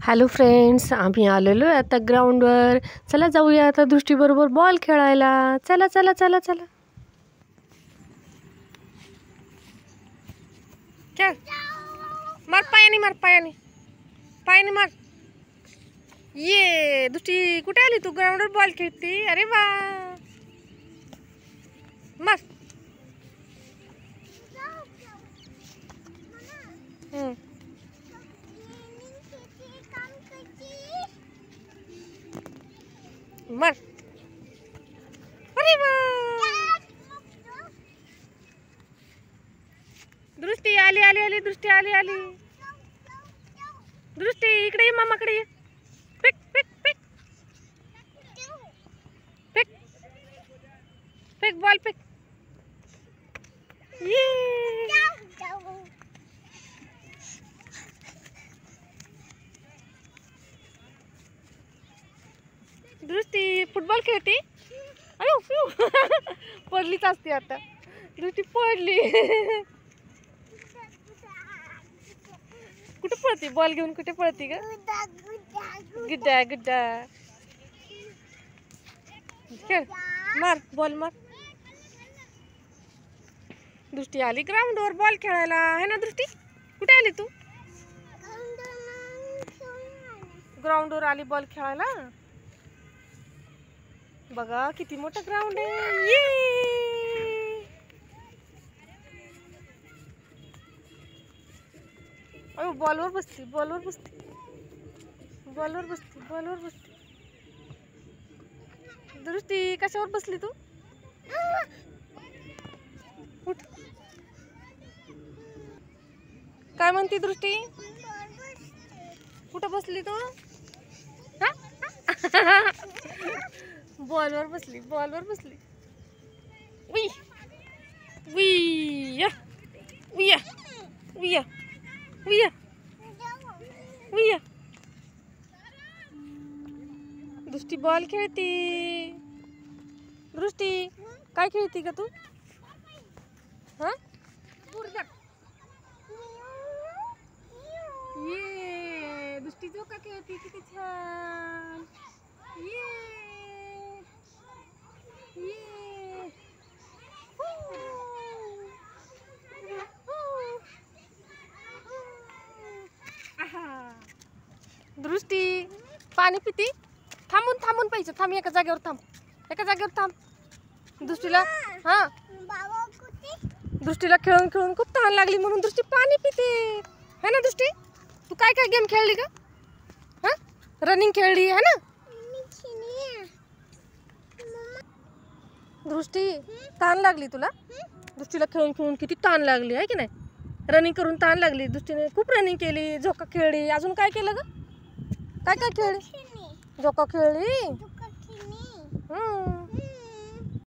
Hello friends, आम्ही आलेलो आहे आता ग्राउंडवर. चला जाऊया आता दृष्टीबरोबर बॉल खेळायला. चला चला चला चला. खेळ. मार पायाने, मार पायाने, पायाने मार. ये दृष्टी, कुठे आली तू? ग्राउंडवर बॉल खेळते. अरे वा, मार. मार. अरे वा, दृष्टी आली आली आली. दृष्टी आली आली. दृष्टी इकडे ये, मामाकडे ये. पिक पिक पिक पिक पिक बॉल पिक. ये दृष्टी फुटबॉल खेळते. अयो पडलीच असते आता. दृष्टी पडली. कुठे पळते बॉल घेऊन? कुठे पळते ग? गुड्डा गुड्डा. खेळ, मार बॉल मार. दृष्टी आली ग्राउंडवर बॉल खेळायला. है ना दृष्टी? कुठे आली तू? ग्राउंडवर आली बॉल खेळायला. बघा किती मोठं ग्राउंड आहे. ये अयो, बॉलवर बसती, बॉलवर बसती, बॉलवर बसती, बॉलवर बसती. दृष्टी कशावर बसली तू? उठ. काय म्हणती दृष्टी? कुठं बसली तू? बॉलवर बसली, बॉलवर बसली. उई उई उई उई उई उई. दृष्टी बॉल खेळती. दृष्टी काय खेळती का तू? हा, ये दृष्टी झोका खेळती. किती छान. ये ये दृष्टी पाणी पिती. थांबून थांबून प्यायचं. थांब, एका जागेवर थांब, एका जागेवर थांब. दृष्टीला हा, दृष्टीला खेळून खेळून खूप तहान लागली म्हणून दृष्टी पाणी पिते. है ना दृष्टी? तू काय काय गेम खेळली का? हा, रनिंग खेळली है ना? दृष्टी तहान लागली तुला? दृष्टीला खेळून खेळून किती तहान लागली आहे की नाही? रनिंग करून तहान लागली. दृष्टीने खूप रनिंग केली, झोका खेळली. अजून काय केलं ग? काय काय खेळली? झोका खेळली.